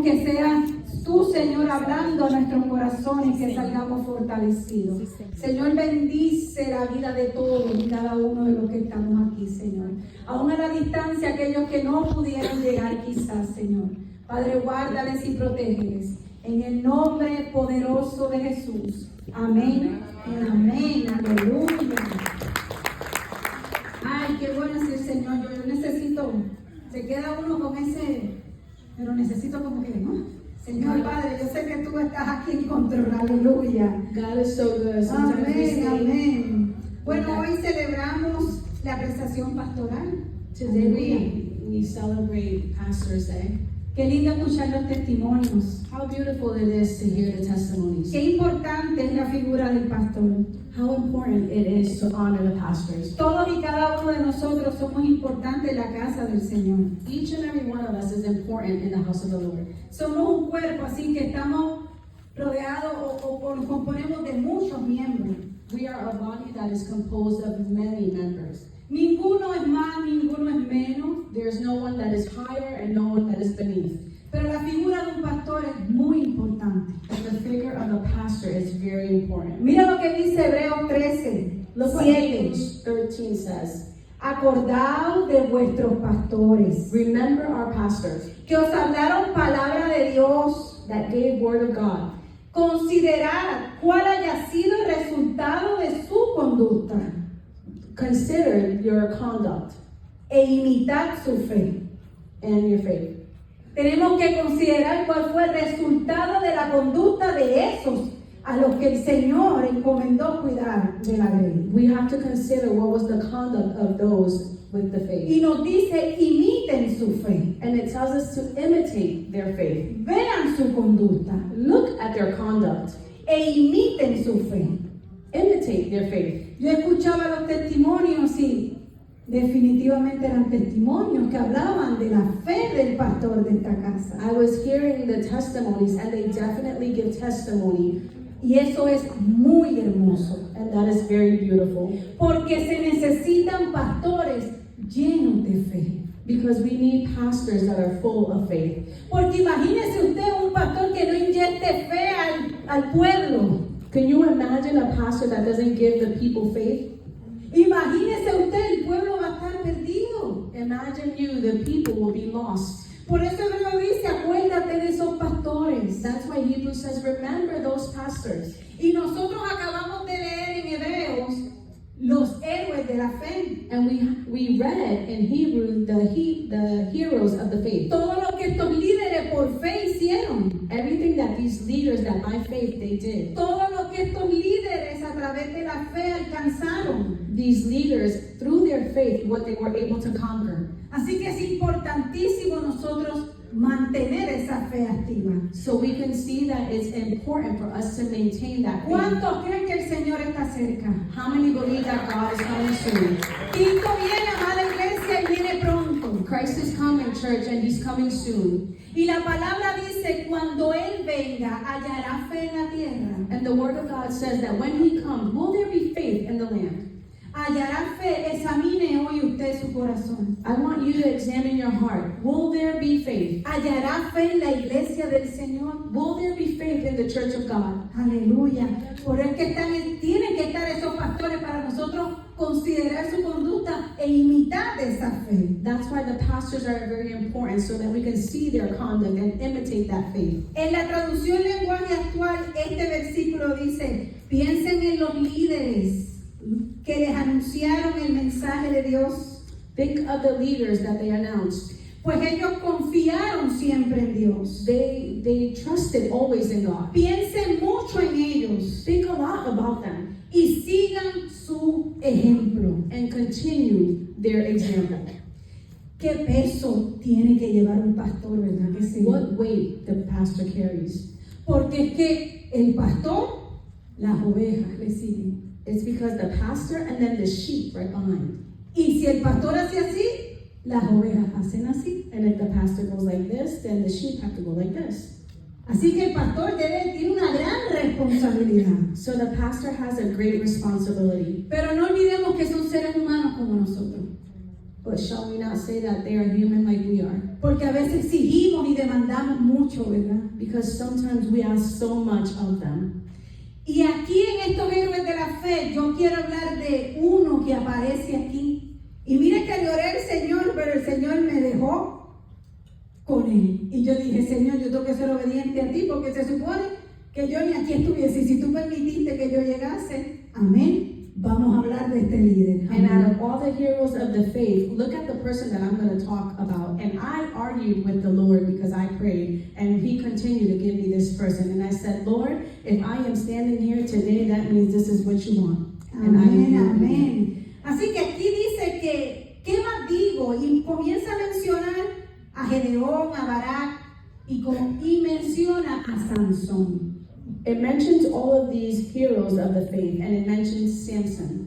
Que sea tú, Señor, hablando a nuestros corazones, que salgamos fortalecidos. Señor, bendice la vida de todos y cada uno de los que estamos aquí, Señor. Aún a la distancia, aquellos que no pudieron llegar quizás, Señor. Padre, guárdales y protégeles. En el nombre poderoso de Jesús. Amén. Amén. Aleluya. Ay, qué bueno es el Señor. Yo necesito, se queda uno con ese... Pero necesito como que, ¿no? Señor Padre, yo sé que tú estás aquí en control. Aleluya. God is so good. Amén, amén. Bueno, hoy celebramos la prestación pastoral. Today we celebrate Pastor's Day. Qué lindo escuchar los testimonios. How beautiful it is to hear the testimonies. Qué importante es la figura del pastor. How important it is to honor the pastors. Todos y cada uno de nosotros somos importantes en la casa del Señor. Each and every one of us is important in the house of the Lord. Somos un cuerpo, así que estamos rodeados o nos componemos de muchos miembros. We are a body that is composed of many members. Ninguno es más, ninguno es menos. There's no one that is higher and no one that is beneath. Pero la figura de un pastor es muy importante. But the figure of a pastor is very important. Mira lo que dice Hebreos 13, Look what 7. Hebrews 13 says. Acordaos de vuestros pastores, Remember our pastors que os hablaron palabra de Dios. that gave word of God. Considerad cuál haya sido el resultado de su conducta Consider your conduct e imitad su fe. and your faith. Tenemos que considerar cuál fue el resultado de la conducta de esos a los que el Señor encomendó cuidar de la ley. We have to consider what was the conduct of those with the faith. Y nos dice, imiten su fe. And it tells us to imitate their faith. Vean su conducta Look at their conduct. e imiten su fe. Imitate their faith. Yo escuchaba los testimonios y definitivamente eran testimonios que hablaban de la fe del pastor de esta casa. I was hearing the testimonies and they definitely give testimony. Y eso es muy hermoso. And that is very beautiful. Porque se necesitan pastores llenos de fe. Because we need pastors that are full of faith. Porque imagínese usted un pastor que no inyecte fe al pueblo. Can you imagine a pastor that doesn't give the people faith? Imagínese usted, el pueblo va a estar perdido. Imagine you, the people will be lost. Por eso Hebreo dice, acuérdate de esos pastores. That's why Hebrews says, remember those pastors. Y nosotros acabamos de leer en Hebreos los héroes de la fe. And we read in Hebrew the heroes of the faith. Todo lo que estos líderes por fe hicieron. Everything that these leaders that by faith they did. Todo lo que estos líderes a través de la fe alcanzaron. These leaders, through their faith, what they were able to conquer. Así que es importantísimo nosotros mantener esa fe activa. So we can see that it's important for us to maintain that faith. ¿Cuántos creen que el Señor está cerca? How many believe that God is coming soon? Cristo viene, amada iglesia, y viene pronto. Christ is coming, church, and He's coming soon. Y la palabra dice, cuando Él venga, hallará fe en la tierra. And the Word of God says that when He comes, will there be faith in the land? Hallará fe, examine hoy usted su corazón. I want you to examine your heart. Will there be faith? Hallará fe en la iglesia del Señor. Will there be faith in the church of God? Aleluya. Por eso que tienen que estar esos pastores para nosotros considerar su conducta e imitar esa fe. That's why the pastors are very important, so that we can see their conduct and imitate that faith. En la traducción lenguaje actual, este versículo dice, piensen en los líderes que les anunciaron el mensaje de Dios. Think of the leaders that they announced. Pues ellos confiaron siempre en Dios. They trusted always in God. Piensen mucho en ellos Think a lot about them y sigan su ejemplo. and continue their example. ¿Qué peso tiene que llevar un pastor, verdad que sí? What weight the pastor carries. Porque es que el pastor, las ovejas le siguen. It's because the pastor and then the sheep right behind. Y si el pastor hace así, las ovejas hacen así. And if the pastor goes like this, then the sheep have to go like this. Así que el pastor tiene una gran responsabilidad. So the pastor has a great responsibility. Pero no olvidemos que son seres humanos como nosotros. But shall we not say that they are human like we are? Porque a veces exigimos y demandamos mucho, ¿verdad? Because sometimes we ask so much of them. Y aquí en estos héroes de la fe, yo quiero hablar de uno que aparece aquí. Y mire que le oré al Señor, pero el Señor me dejó con él. Y yo dije, Señor, yo tengo que ser obediente a ti, porque se supone que yo ni aquí estuviese. Y si tú permitiste que yo llegase, amén, vamos a hablar de este líder. And Amén. out of all the heroes of the faith, look at the person that I'm going to talk about. And I argued with the Lord because I prayed, and He continued to give me this person. And I said, Lord, if I am standing here today, that means this is what you want. And I Amén, am amén. Así que aquí dice que, ¿qué más digo? Y comienza a mencionar a Gedeón, a Barak, y menciona a Sansón. It mentions all of these heroes of the faith, and it mentions Samson.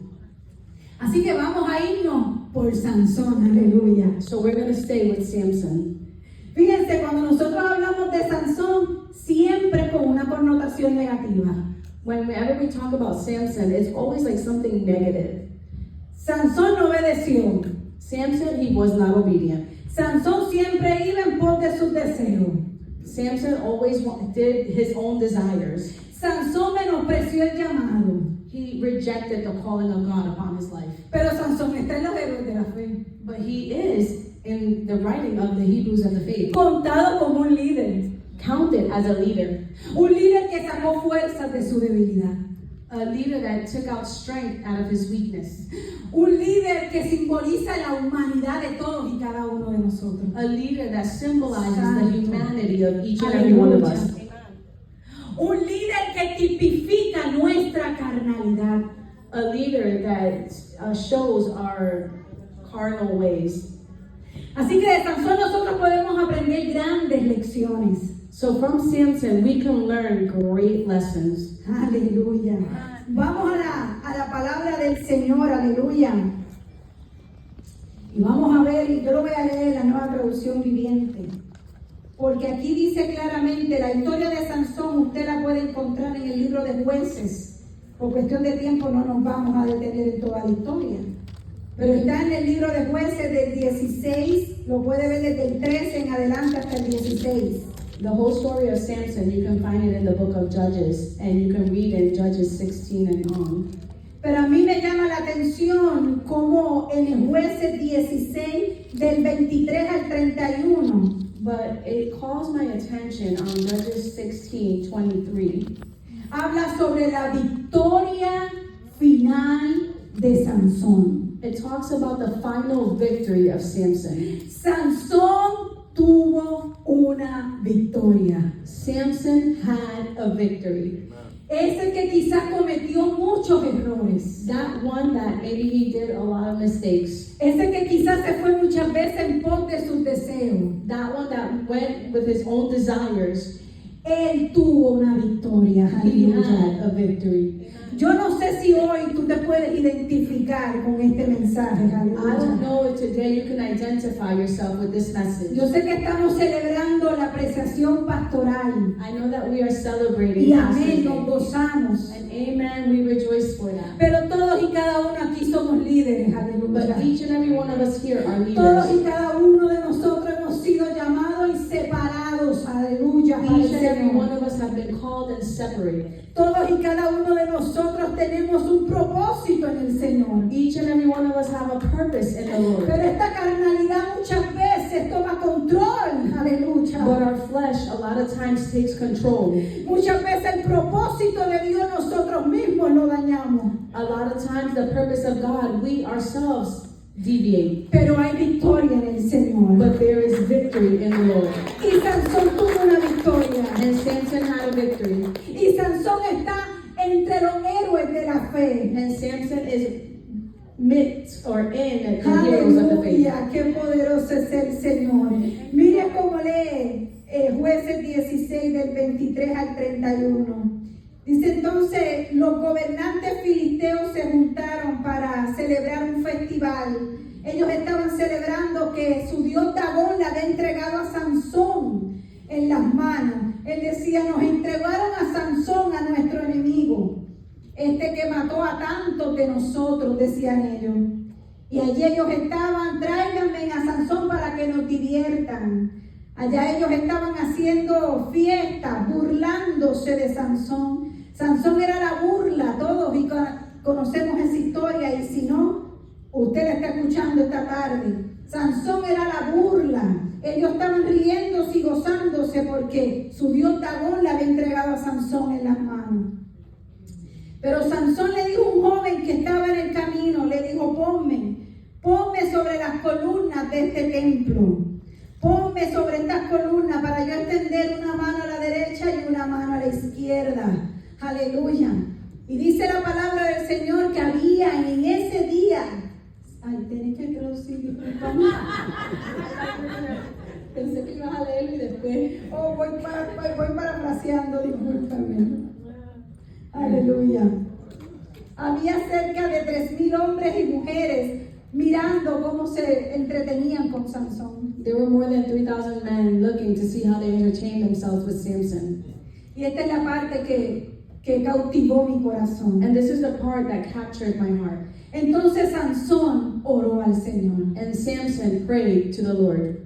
Así que vamos a irnos por Sansón, aleluya. So we're going to stay with Samson. Fíjense, cuando nosotros hablamos de Sansón, siempre con una connotación negativa. Whenever we talk about Samson, it's always like something negative. Sansón no obedeció. Samson, he was not obedient. Sansón siempre iba en pos de sus deseos. Samson always did his own desires. Sansón menospreció el llamado. He rejected the calling of God upon his life. Pero Sansón está en los héroes de la fe. But he is in the writing of the Hebrews of the faith, Contado como un líder. counted as a leader. Un líder que sacó fuerzas de su debilidad. A leader that took out strength out of his weakness. Un líder que simboliza la humanidad de todos y cada uno de nosotros. A leader that symbolizes Santo. the humanity of each and every one of us. Aleluya. Un líder que tipifica nuestra carnalidad. A leader that shows our carnal ways. Así que de Sansón nosotros podemos aprender grandes lecciones. So from Samson, we can learn great lessons. Aleluya. Vamos a la palabra del Señor, aleluya. Y vamos a ver, y yo lo voy a leer en la Nueva Traducción Viviente. Porque aquí dice claramente, la historia de Sansón usted la puede encontrar en el libro de Jueces. Por cuestión de tiempo no nos vamos a detener en toda la historia. Pero está en el libro de Jueces del 16, lo puede ver desde el 13 en adelante hasta el 16. The whole story of Samson, you can find it in the book of Judges, and you can read in Judges 16 and on. Pero a mí me llama la atención como en el Jueces 16, del 23 al 31, But it calls my attention on Judges 16:23. habla sobre la victoria final de Sansón. It talks about the final victory of Samson. Sansón tuvo una victoria. Samson had a victory. Ese que quizás cometió muchos errores. That one that maybe he did a lot of mistakes. Ese que quizás se fue muchas veces en pos de sus deseos. That one that went with his own desires. Él tuvo una victoria. He Aleluya. had a victory. Yo no sé si hoy tú te puedes identificar con este mensaje. I don't Aleluya. know if today you can identify yourself with this message. Yo sé que estamos celebrando la apreciación pastoral. I know that we are celebrating Y Pastor's amén, Day. nos gozamos. And amen, we rejoice for that. Pero todos y cada uno aquí somos líderes. But Aleluya. each and every one of us here are Todos y leaders. cada uno de nosotros hemos sido llamados y separados. Aleluya. para el Each and every Señor. one of us have been called and separated. Todos y cada uno de nosotros tenemos un propósito en el Señor. Each and every one of us have a purpose in the Lord. Pero esta carnalidad muchas veces toma control. Aleluya. But our flesh a lot of times takes control. Muchas veces el propósito de Dios nosotros mismos lo dañamos. A lot of times the purpose of God, we ourselves deviate. Pero hay victoria en el Señor. But there is victory in the Lord. Y Sansón tuvo una victoria. And Samson had a victory. Y Sansón está entre los héroes de la fe. And Samson is mixed or in the heroes of the faith. Aleluya, qué poderoso es el Señor. Mire cómo lee Jueces 16 del 23 al 31. Dice entonces, los gobernantes filisteos se juntaron para celebrar un festival. Ellos estaban celebrando que su dios Dagón le había entregado a Sansón en las manos. Él decía, nos entregaron a Sansón, a nuestro enemigo, este que mató a tantos de nosotros, decían ellos. Y allí ellos estaban, tráiganme a Sansón para que nos diviertan. Allá ellos estaban haciendo fiestas, burlándose de Sansón. Sansón era la burla, todos y conocemos esa historia, y si no, usted la está escuchando esta tarde. Sansón era la burla. Ellos estaban riéndose y gozándose porque su dios Dagón le había entregado a Sansón en las manos. Pero Sansón le dijo a un joven que estaba en el camino, le dijo, ponme sobre las columnas de este templo. Ponme sobre estas columnas para yo extender una mano a la derecha y una mano a la izquierda. Aleluya. Y dice la palabra del Señor que había en ese día. Ay, tenés que traducir, disculpame. Pensé que ibas a leerlo y después. Oh, voy parafraseando, discúlpame. Aleluya. Había cerca de 3,000 hombres y mujeres mirando cómo se entretenían con Sansón. There were more than 3,000 men looking to see how they entertained themselves with Samson. Y esta es la parte que cautivó mi corazón. And this is the part that captured my heart. Entonces Sansón oró al Señor. And Samson prayed to the Lord.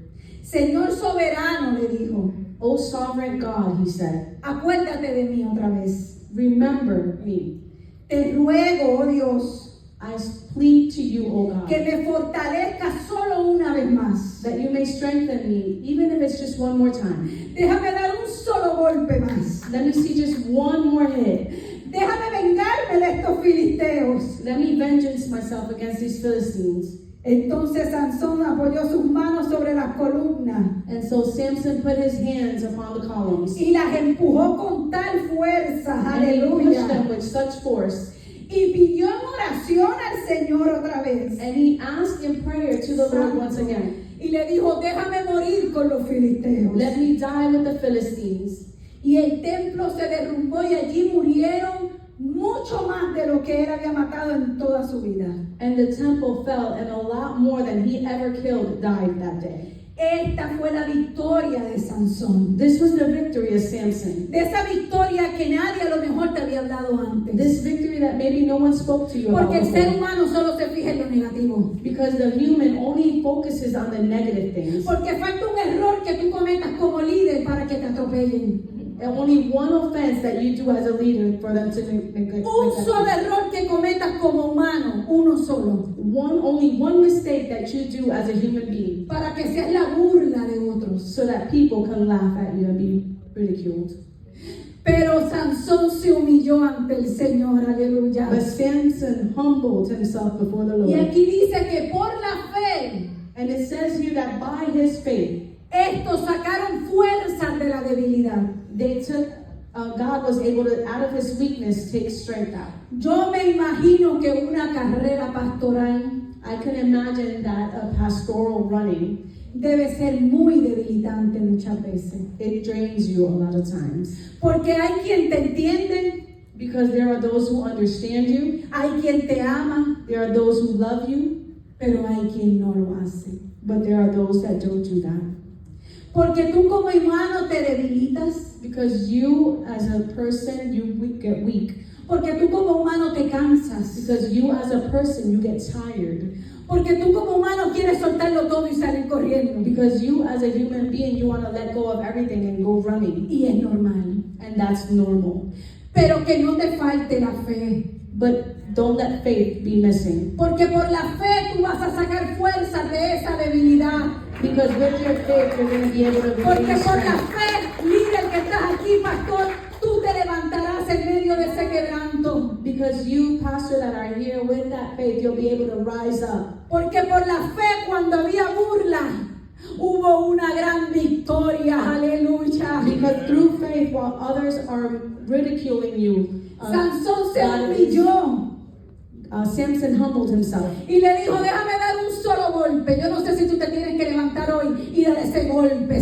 Señor soberano, le dijo, O sovereign God, he said, acuérdate de mí otra vez. remember me. Te ruego, oh Dios, I plead to you, O God, que me fortalezca solo una vez más. that you may strengthen me, even if it's just one more time. Déjame dar un solo golpe más. Let me see just one more hit. Déjame vengarme de estos filisteos. Let me vengeance myself against these Philistines. Entonces Sansón apoyó sus manos sobre las columnas And so Samson put his hands upon the columns y las empujó con tal fuerza, and he pushed them aleluya, with such force. y pidió en oración al Señor otra vez. And he asked in prayer to the Lord once again, Y le dijo, déjame morir con los filisteos. let me die with the Philistines. Y el templo se derrumbó y allí murieron mucho más de lo que él había matado en toda su vida. And the temple fell, and a lot more than he ever killed died that day. Esta fue la victoria de Sansón. This was the victory of Samson. De esa victoria que nadie a lo mejor te había hablado antes. This victory that maybe no one spoke to you about Porque el ser before. humano solo se fija en lo negativo. Because the human only focuses on the negative things. Porque falta un error que tú cometas como líder para que te atropellen. And only one offense that you do as a leader for them to neglect. Un solo error que cometas como humano, uno solo. Only one mistake that you do as a human being, Para que seas la burla de otros. so that people can laugh at you and be ridiculed. Pero Sansón se humilló ante el Señor, aleluya. But Samson humbled himself before the Y Lord. aquí dice que por la fe, And it says here that by his faith, estos sacaron fuerzas de la debilidad. they took, God was able to, out of his weakness, take strength out. Yo me imagino que una carrera pastoral I can imagine that a pastoral running, debe ser muy debilitante muchas veces. it drains you a lot of times. Porque hay quien te entiende, Because there are those who understand you, hay quien te ama, there are those who love you, pero hay quien no lo hace. but there are those that don't do that. Porque tú como humano te debilitas, Because you as a person, get weak. porque tú como humano te cansas, Because you as a person, you get tired. porque tú como humano quieres soltarlo todo y salir corriendo. Because you as a human being, you want to let go of everything and go running. Y es normal. And that's normal. Pero que no te falte la fe. But don't let faith be missing. Porque por la fe tú vas a sacar fuerzas de esa debilidad. Because with your faith, you're going to be able to Porque regain por la strength. fe, líder que estás aquí, pastor, tú te levantarás en medio de ese quebranto. Because you, pastor, that are here with that faith, you'll be able to rise up. Porque por la fe, cuando había burla, hubo una gran victoria. Aleluya. Because through faith, while others are ridiculing you, Sansón se humilló Samson humbled himself. y le dijo, déjame dar un solo golpe. Yo no sé si tú te tienes que levantar hoy y dar ese golpe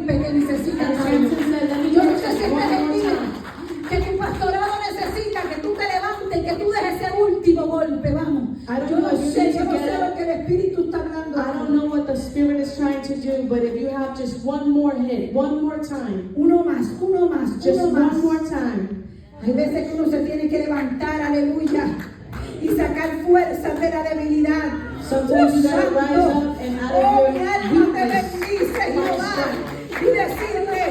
que necesitas. And Samson said, let me Yo do no sé si this este one es el more día time. que tu pastorado necesita, que tú te levantes y que tú des ese último golpe. Vamos. I don't Yo know no if you sé, need yo to no get sé up. lo que el Espíritu está hablando. I don't know what the Spirit is trying to do, but if you have just one more hit, one more time, Uno más, just uno más. one more time. Hay veces que uno se tiene que levantar, aleluya, y sacar fuerzas de la debilidad. Sometimes you gotta rise up and out of mi your alma te weakness. bendice, Jehová. Y decirle,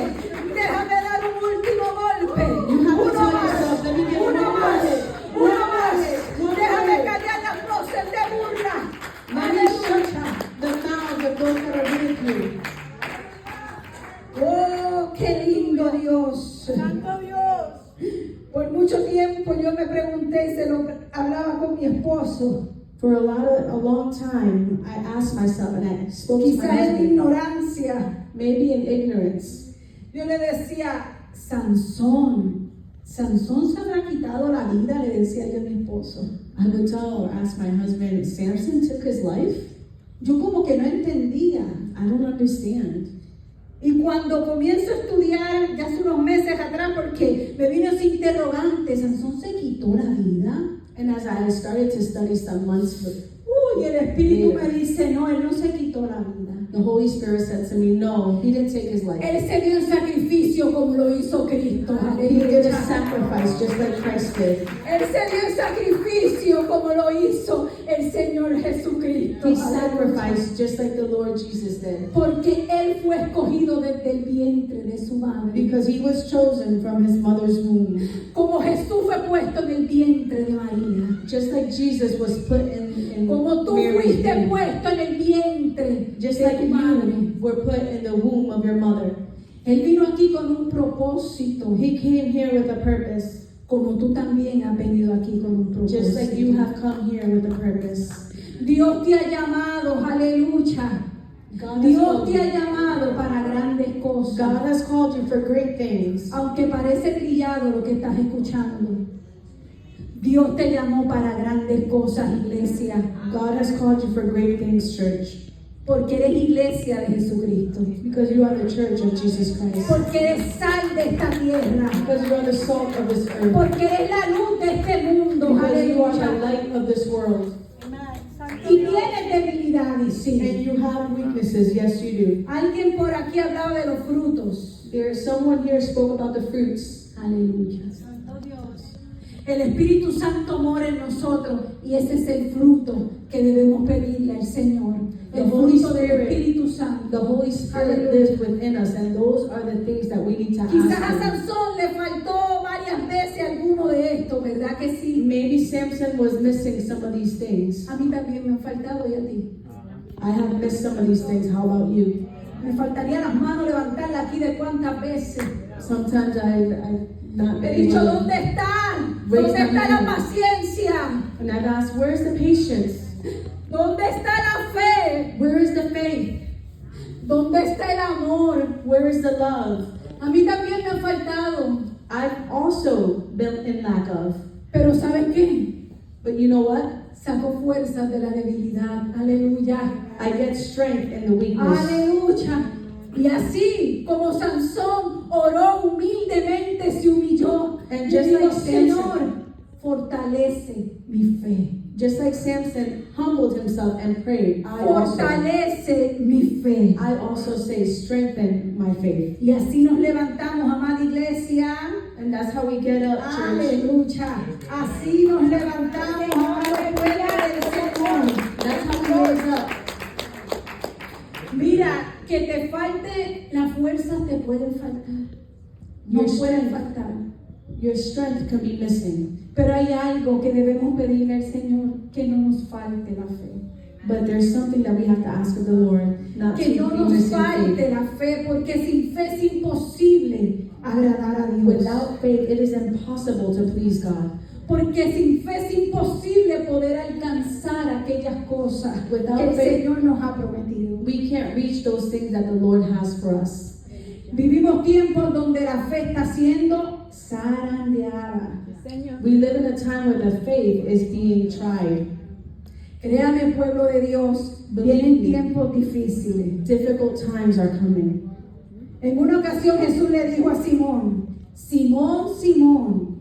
déjame dar un último golpe. You have to Uno tell más, yourself, let me get uno one más, more. uno más. One Déjame more. callar las voces de burla. Let me shut the mouths of those that are ridicule. Oh, qué lindo Dios. Santo Dios. Por mucho tiempo yo me pregunté y se lo hablaba con mi esposo. For a long time, I asked myself and I spoke to my Quizás en husband, ignorancia. maybe in ignorance. Yo le decía, Sansón se habrá quitado la vida, le decía yo a mi esposo. I would tell or ask my husband, Samson took his life? Yo como que no entendía. I don't understand. Y cuando comienzo a estudiar, ya hace unos meses atrás, porque me vino ese interrogante, ¿Sansón se quitó la vida? And as I started to study some months, Uy, el Espíritu me dice, no, él no se quitó la vida. the Holy Spirit said to me, no, he didn't take his life. Él se dio en sacrificio como lo hizo Cristo. He did a Aleluya. sacrifice just like Christ did. Él se dio en sacrificio como lo hizo el Señor Jesucristo. He Aleluya. sacrificed just like the Lord Jesus did. Porque Él fue escogido desde el vientre de su madre. Because he was chosen from his mother's womb. Como Jesús fue puesto en el vientre de María. Just like Jesus was put in Como tú Mary's fuiste womb. puesto en el vientre Just de like tu madre. you were put in the womb of your mother. Él vino aquí con un propósito. He came here with a purpose. Como tú también has venido aquí con un propósito. Just like you have come here with a purpose. Dios te ha llamado, aleluya. God has Dios called te ha you. llamado para grandes cosas. God has called you for great things. Aunque parece trillado lo que estás escuchando. Dios te llamó para grandes cosas, iglesia. God has called you for great things, church. Porque eres iglesia de Jesucristo. Because you are the church of Jesus Christ. Porque eres sal de esta tierra. Because you are the salt of this earth. Porque eres la luz de este mundo. Because you are the Aleluya. light of this world. Amen. Santo Y Dios. tienes debilidades, And sí. you have weaknesses, yes you do. Alguien por aquí hablaba de los frutos. There is someone here spoke about the fruits. Aleluya. Santo Dios. El Espíritu Santo mora en nosotros y ese es el fruto que debemos pedirle al Señor. The El Holy fruto del Spirit, Espíritu Santo. The Holy Spirit Aleluya. lives within us, and those are the things that we need to Quizás a ask for. Sansón le faltó varias veces alguno de estos, ¿verdad que sí? Maybe Samson was missing some of these things. A mí también me han faltado y a ti. I have missed some of these things. How about you? Me faltaría las manos levantarla aquí de cuántas veces. Sometimes I've not He been dicho, able to. ¿dónde están? Raise ¿Dónde my está la hand. paciencia? And I've asked, where's the patience? ¿Dónde está la fe? Where is the faith? ¿Dónde está el amor? Where is the love? A mí también me han faltado. I've also been in lack of. Pero ¿sabes qué? But you know what? Saco fuerzas de la debilidad. Aleluya. I get strength in the weakness. Aleluya. Y así como Sansón oró humildemente, se humilló. And Y just dijo, like Samson. Señor, fortalece mi fe. Just like Samson humbled himself and prayed, Fortalece mi fe. I also say, strengthen my faith. Y así nos levantamos, amada iglesia. And that's how we get up, church. Aleluya. Así nos levantamos, amada iglesia del Señor. That's how we rise up. Mira, que te falte, las fuerzas te pueden faltar. No Your pueden strength. faltar. Your strength can be missing. Pero hay algo que debemos pedirle al Señor, que no nos falte la fe. But there's something that we have to ask of the Lord, not to Que be no nos missing falte faith. la fe, porque sin fe es imposible agradar a Dios. Without faith, it is impossible to please God. Porque sin fe es imposible poder alcanzar aquellas cosas Without que el faith, Señor nos ha prometido. We can't reach those things that the Lord has for us. Vivimos tiempos donde la fe está siendo zarandeada. Señor. We live in a time where the faith is being tried. Créame, pueblo de Dios, vienen tiempos difíciles. Difficult times are coming. En una ocasión Jesús le dijo a Simón, Simón, Simón,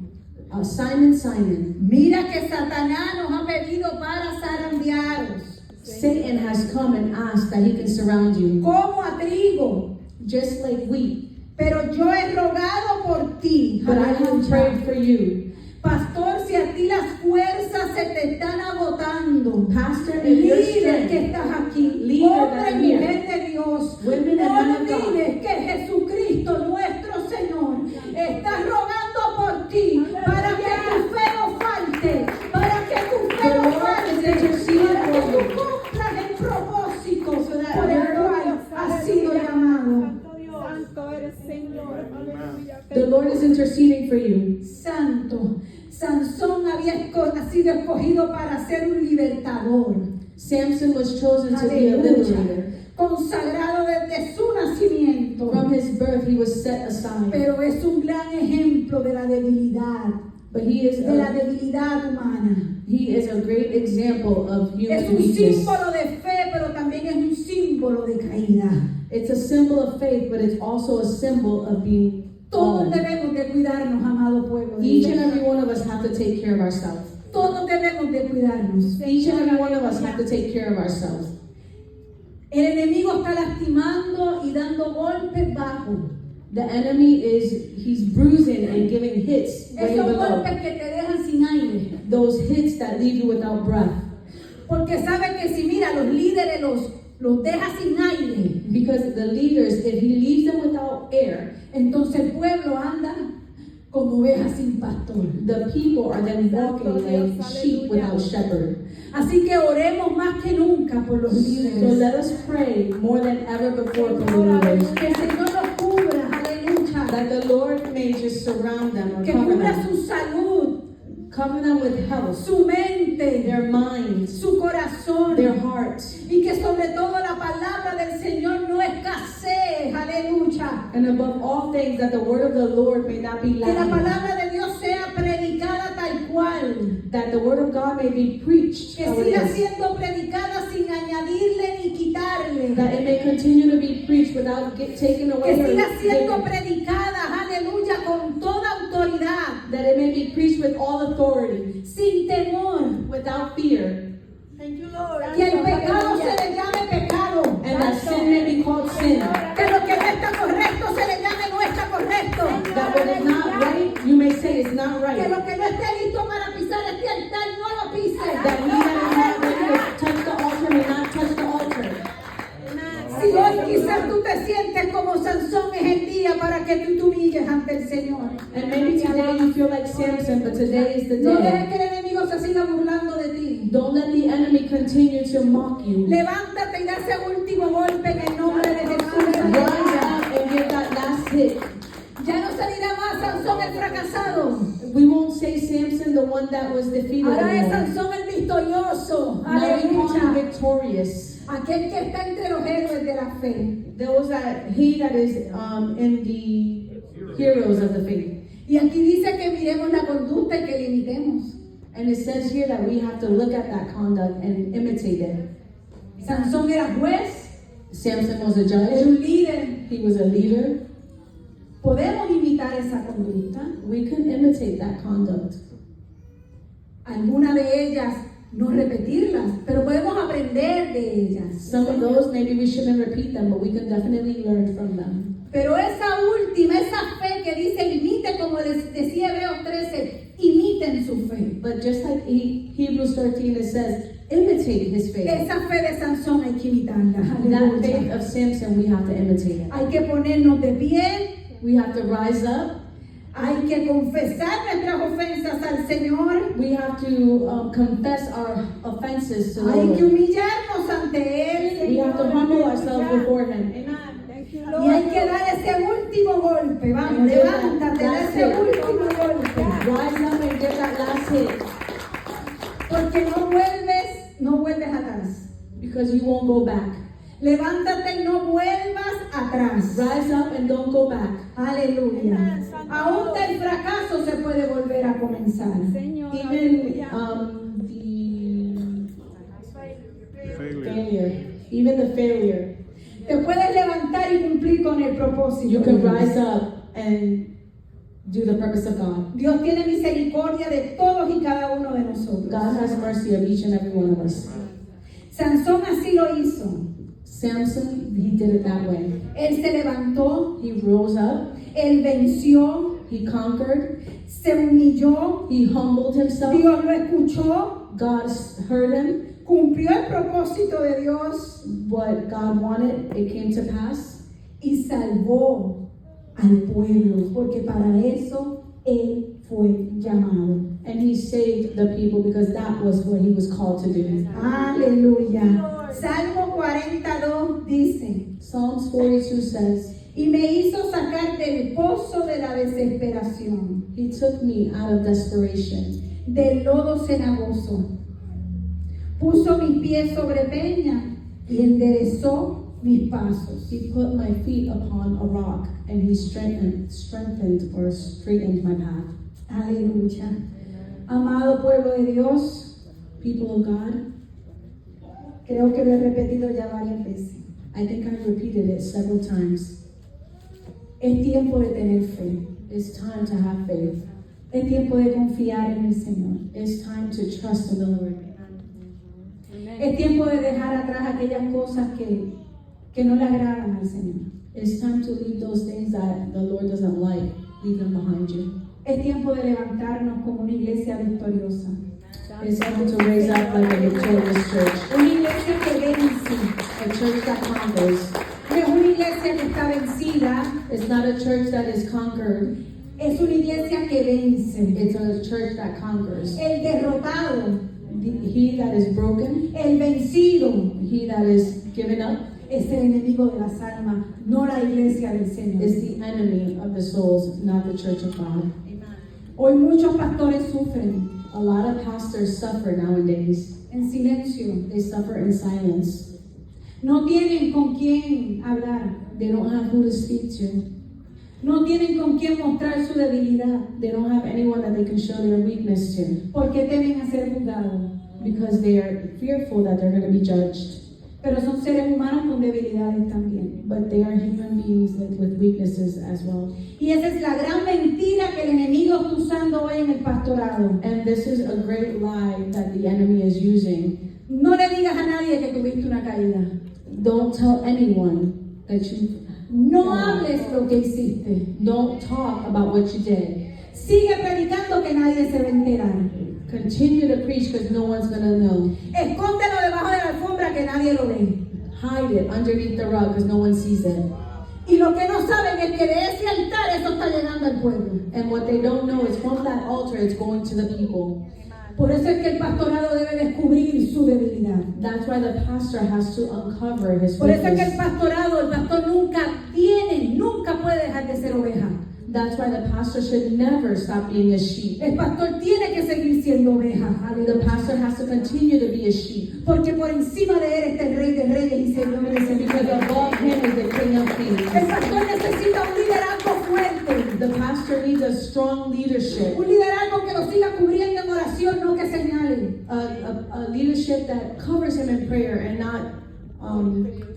Simon, Simon, mira que Satanás nos ha pedido para zarandearos, Satan has come and asked that he can surround you, como a trigo, just like wheat. pero yo he rogado por ti. But I have Aleluya. prayed for you. Pastor, si a ti las fuerzas se te están agotando. Pastor, if you're Líder que stressed, estás aquí, Leader hombre that y I'm here. mujer de Dios, Women and men no of God. olvides que Jesucristo nuestro Señor está rogando por ti para que tu fe no falte, para que tu fe The no Lord is falte, interceding para que for tú you. cumplas el propósito that por el cual has sido llamado. Santo Dios. Santo eres Señor. Aleluya. The Lord is interceding for you. Santo, Sansón ha sido escogido para ser un libertador. Samson was chosen to be a Aleluya. liberator. Consagrado desde su nacimiento. From his birth, he was set aside. Pero es un gran ejemplo de la debilidad, But he is de la a, debilidad humana. great example of Es human un weakness. símbolo de fe, pero también es un símbolo de caída. It's a symbol of faith, but it's also a symbol of being Todos fallen. debemos de cuidarnos, amado pueblo de Each Dios. and every one of us have to take care of ourselves. Todos debemos de cuidarnos. Each and every one of us have to take care of ourselves. El enemigo está lastimando y dando golpes bajos. The enemy he's bruising and giving hits way Esos below. golpes que te dejan sin aire. Those hits that leave you without breath. Porque sabe que si mira, los líderes los deja sin aire. Because the leaders, if he leaves them without air, Entonces el pueblo anda como ovejas sin pastor. the people are then walking like sheep without shepherd. Así que oremos más que nunca por los So líderes. let us pray more than ever before for the leaders. Que el Señor los cubra, aleluya. That the Lord may just surround them or Que cover cubra them. su salud, Cover them with health, su mente, their minds, su corazón. their hearts, Y que sobre todo la palabra del Señor no escasee, aleluya. and above all things that the word of the Lord may not be Que la lacking. palabra de Dios sea predicada tal cual. That the word of God may be preached Que how it siga is. siendo predicada sin añadirle ni quitarle. That it may continue to be preached without taken away. Que or siga siendo given. predicada, aleluya, con toda autoridad, That it may be preached with all authority, sin temor. without fear, Thank you, Lord. Que el pecado se le llame pecado. and that sin may be called sin. Que lo que no está correcto se le llame no está correcto. That what is not right, you may say it's not Que right. lo que no esté listo para pisar este altar no lo pise. That he that is not ready to touch the altar may not touch the altar. Si hoy quizás tú te sientes como Sansón, es el día para que tú te humilles ante el Señor. And maybe today you feel like Samson, but today is the No dejes day. que el enemigo se siga burlando de ti. Don't let the enemy continue to mock you. Levántate y da ese último golpe en el nombre de Jesús. Rise up and give that last hit. Ya no se dirá más Sansón el fracasado. We won't say Samson, the one that was defeated Ahora es anymore. Sansón el victorioso. Now we call him Aleluya. victorious. Aquel que está entre los héroes de la fe. Those that he that is in the heroes of the faith. Y aquí dice que miremos la conducta y que la imitemos. And it says here that we have to look at that conduct and imitate it. Sansón era juez, Samson was a era judge. un líder. He was a leader. Podemos imitar esa conducta. We can imitate that conduct. Algunas de ellas no repetirlas, pero podemos aprender de ellas. Some of those, maybe we shouldn't repeat them, but we can definitely learn from them. Pero esa última, esa fe que dice imite, como les decía Hebreos 13, imiten su fe. But just like Hebrews 13, it says, imitate his faith. Esa fe de Sansón hay que imitarla. That faith Aleluya. of Samson, we have to imitate it. Hay que ponernos de pie, We have to rise up. hay que confesar nuestras ofensas al Señor, We have to confess our offenses to the hay que Lord. humillarnos ante Él We have to humble ourselves before Him. Amen. Thank you, y hay Lord. que dar ese último golpe. Vamos, levántate, da ese último golpe. Rise up and give that last hit, Porque no vuelves atrás. because you won't go back. Levántate y no vuelvas atrás. Rise up and don't go back. Aleluya. Aún del fracaso se puede volver a comenzar. Señor, Even aleluya. the failure, even the failure, Te puedes levantar y cumplir con el propósito. you can rise up and do the purpose of God. Dios tiene misericordia de todos y cada uno de nosotros. God has mercy of each and every one of us. Sansón así lo hizo. Samson, he did it that way. Él se levantó, He rose up, él venció, he conquered, se humilló, he humbled himself. Dios lo escuchó God heard him. cumplió el propósito de Dios What God wanted, it came to pass. y salvó al pueblo, porque para eso Él fue llamado. And he saved the people because that was what he was called to do. Aleluya. Salmo 42 dice, Psalms 42 says, y me hizo sacar del pozo de la desesperación, He took me out of desperation. del lodo cenagoso. Puso mis pies sobre peña y enderezó mis pasos. He put my feet upon a rock, and he strengthened or straightened my path. Aleluya. Amado pueblo de Dios, People of God, creo que lo he repetido ya varias veces. I think I've repeated it several times. Es tiempo de tener fe. It's time to have faith. Es tiempo de confiar en el Señor. It's time to trust in the Lord. Es tiempo de dejar atrás aquellas cosas que no le agradan al Señor. It's time to leave those things that the Lord doesn't like. Leave them behind you. Es tiempo de levantarnos como una iglesia victoriosa. It's time to raise up like a victorious church. Una iglesia que vence. A church that conquers. No es una iglesia que está vencida. It's not a church that is conquered. Es una iglesia que vence. It's a church that conquers. El derrotado, He that is broken, el vencido, he that is given up, es el enemigo de las almas, no la iglesia del Señor. is the enemy of the souls, not the church of God. Hoy muchos pastores sufren A lot of pastors suffer nowadays. en silencio. They suffer in silence. No tienen con quién hablar. They don't have who to speak to. No tienen con quién mostrar su debilidad. They don't have anyone that they can show their weakness to Porque temen a ser juzgados. because they are fearful that they're going to be judged. Pero son seres humanos con debilidades también. But they are human beings with weaknesses as well. Y esa es la gran mentira que el enemigo está usando hoy en el pastorado. And this is a great lie that the enemy is using. No le digas a nadie que tuviste una caída. Don't tell anyone that you No hables lo que hiciste. don't talk about what you did. Sigue predicando que nadie se va a enterar. Continue to preach because no one's going to know. Escóndelo debajo de la alfombra que nadie lo ve. Hide it underneath the rug because no one sees it. Y lo que no saben es que de ese altar eso está llegando al pueblo. And what they don't know is from that altar it's going to the people. Por eso es que el pastorado debe descubrir su debilidad. That's why the pastor has to uncover his Por eso es que el weakness. pastorado, el pastor nunca puede dejar de ser oveja. That's why the pastor should never stop being a sheep. El pastor tiene que seguir siendo oveja. The Aleluya. pastor has to continue to be a sheep Porque por encima de él está el rey de reyes y señor de because señores. above him is the King of El Kings. pastor necesita un liderazgo fuerte. The pastor needs a strong leadership, Un liderazgo que lo siga cubriendo en oración, no que señale. a leadership that covers him in prayer and not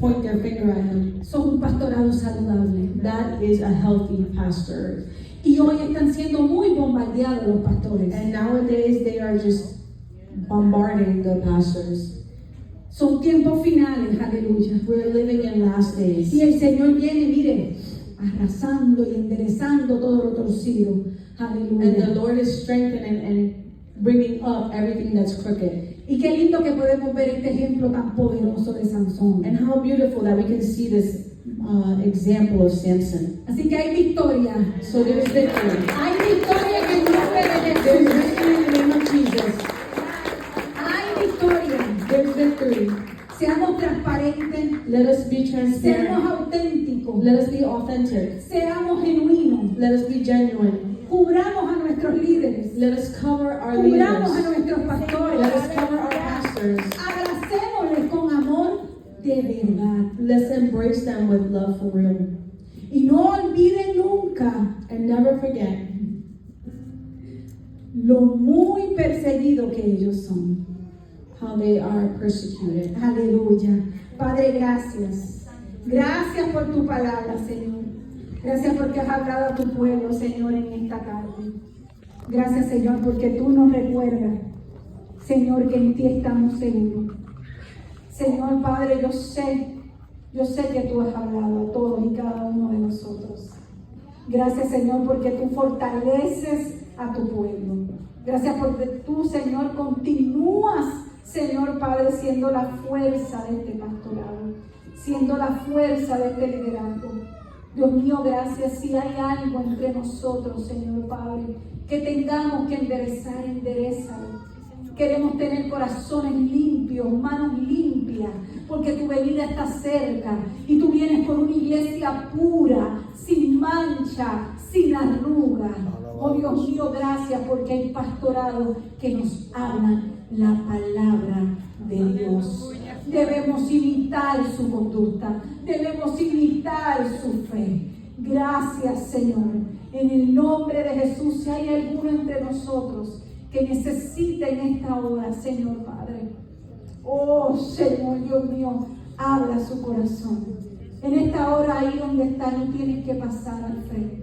point their finger at him. Son un pastorado saludable. That is a healthy pastor. Y hoy están siendo muy bombardeados los pastores. And nowadays they are just bombarding the pastors. Son tiempos finales, aleluya. We're living in last days. Y el Señor viene, mire, arrasando y enderezando todo lo torcido. And the Aleluya. Lord is strengthening and bringing up everything that's crooked. Y qué lindo que podemos ver este ejemplo tan poderoso de Sansón. And how beautiful that we can see this example of Samson. Así que hay victoria. So there's victory. Hay victoria en el nombre de There's Jesús. victory in the name of Jesus. Hay victoria. There's victory. Seamos transparentes. Let us be Seamos transparent. auténticos. Let us be authentic. Seamos genuinos. Let us be genuine. Cubramos a nuestros líderes. Let us cover our Cubramos a leaders. nuestros pastores. Let us cover our pastors. Abracémosles con amor de verdad. Let's embrace them with love for real. Y no olviden nunca And never forget lo muy perseguido que ellos son. how they are persecuted. Aleluya. Padre, gracias. Gracias por tu palabra, Señor. Gracias porque has hablado a tu pueblo, Señor, en esta tarde. Gracias, Señor, porque tú nos recuerdas, Señor, que en ti estamos seguros. Señor, Padre, yo sé que tú has hablado a todos y cada uno de nosotros. Gracias, Señor, porque tú fortaleces a tu pueblo. Gracias porque tú, Señor, continúas, Señor Padre, siendo la fuerza de este pastorado, siendo la fuerza de este liderazgo. Dios mío, gracias. Si hay algo entre nosotros, Señor Padre, que tengamos que enderezar, enderezalo. Queremos tener corazones limpios, manos limpias, porque tu venida está cerca y tú vienes por una iglesia pura, sin mancha, sin arruga. Oh Dios mío, gracias porque hay pastorados que nos hablan la palabra de Dios. Debemos imitar su conducta, debemos imitar su fe. Gracias, Señor. En el nombre de Jesús, si hay alguno entre nosotros que necesita en esta hora, Señor Padre. Oh, Señor, Dios mío, habla su corazón. En esta hora, ahí donde está, no tienes que pasar al frente.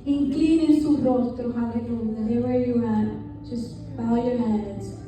Inclinen sus rostros, aleluya. There where you are, just bow your heads.